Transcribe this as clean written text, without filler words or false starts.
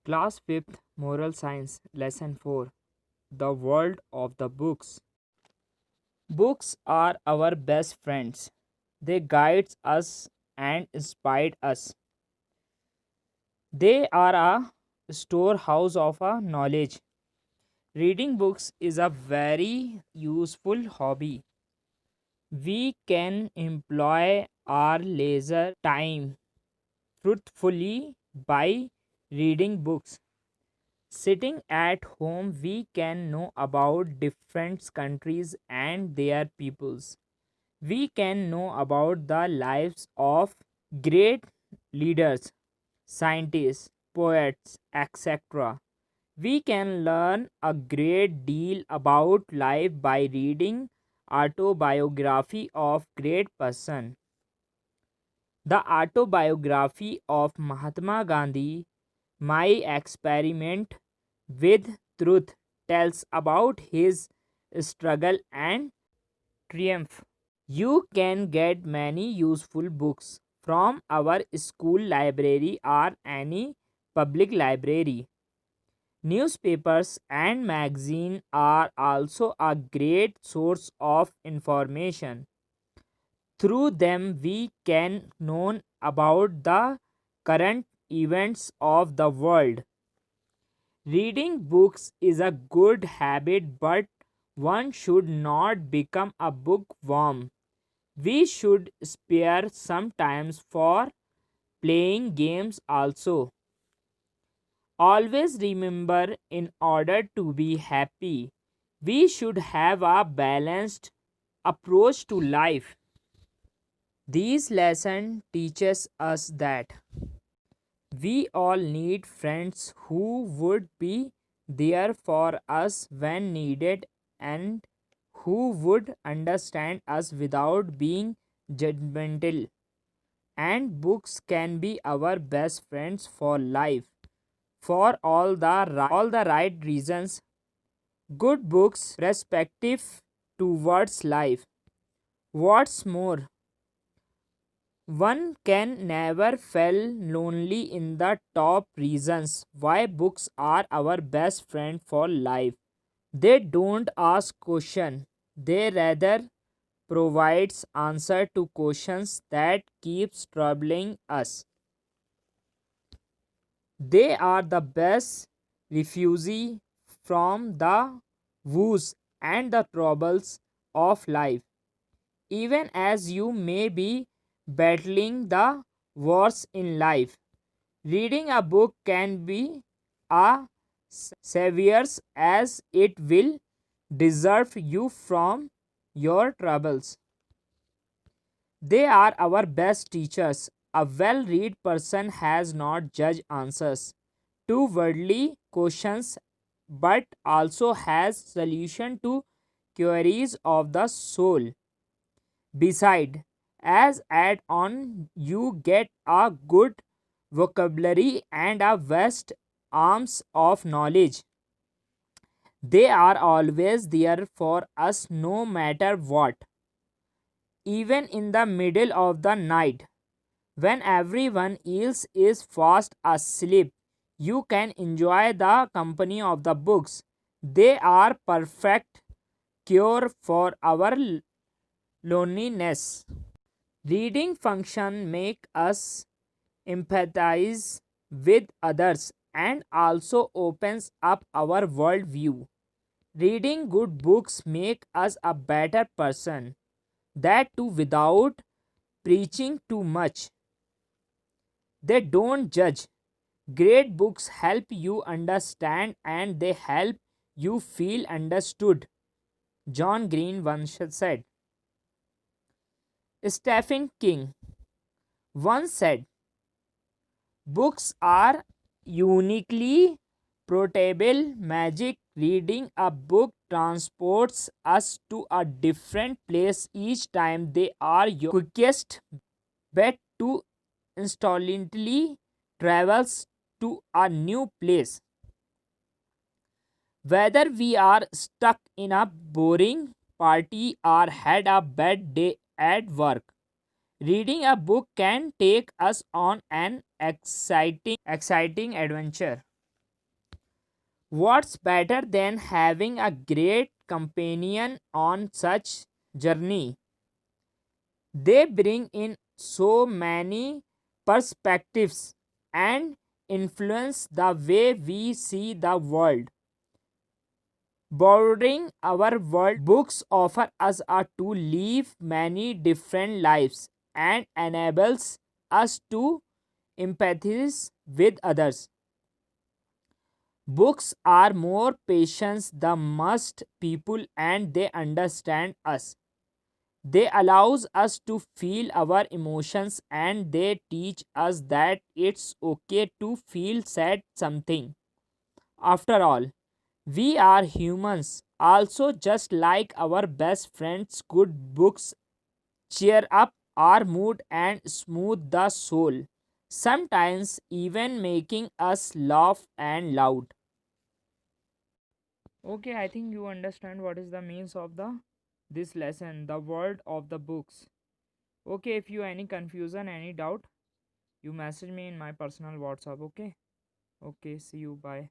Class 5th Moral Science Lesson 4 The World of the Books. Books are our best friends. They guide us and inspire us. They are a storehouse of knowledge. Reading books is a very useful hobby. We can employ our leisure time fruitfully by reading books. Sitting at home, we can know about different countries and their peoples. We can know about the lives of great leaders, scientists, poets, etc. We can learn a great deal about life by reading autobiography of great person. The autobiography of Mahatma Gandhi, My Experiment with Truth, tells about his struggle and triumph. You can get many useful books from our school library or any public library. Newspapers and magazines are also a great source of information. Through them, we can know about the current events of the world. Reading books is a good habit, but one should not become a bookworm. We should spare some time for playing games also. Always remember, in order to be happy, we should have a balanced approach to life. These lessons teaches us that we all need friends who would be there for us when needed and who would understand us without being judgmental. And books can be our best friends for life. For all the right reasons, good books perspective towards life. What's more, one can never feel lonely in the top reasons why books are our best friend for life. They don't ask questions, they rather provides answer to questions that keeps troubling us. They are the best refugee from the woes and the troubles of life. Even as you may be battling the wars in life, reading a book can be a savior as it will deserve you from your troubles. They are our best teachers. A well read person has not judged answers to worldly questions but also has solution to queries of the soul. Beside, as add on you get a good vocabulary and a vast arms of knowledge. They are always there for us no matter what. Even in the middle of the night, when everyone else is fast asleep, you can enjoy the company of the books. They are perfect cure for our loneliness. Reading function make us empathize with others and also opens up our worldview. Reading good books make us a better person. That too without preaching too much. They don't judge. Great books help you understand and they help you feel understood. John Green once said. Stephen King once said, books are uniquely portable magic. Reading a book transports us to a different place each time. They are your quickest bet to instantly travels to a new place. Whether we are stuck in a boring party or had a bad day at work, reading a book can take us on an exciting adventure. What's better than having a great companion on such journey? They bring in so many perspectives and influence the way we see the world. Bordering our world, books offer us a to live many different lives and enables us to empathize with others. Books are more patient than most people and they understand us. They allows us to feel our emotions and they teach us that it's okay to feel sad something. After all, we are humans. Also just like our best friends, good books cheer up our mood and smooth the soul. Sometimes even making us laugh and loud. Okay, I think you understand what is the means of the this lesson, the world of the books. Okay, if you any confusion, any doubt, you message me in my personal WhatsApp. Okay. Okay, see you. Bye.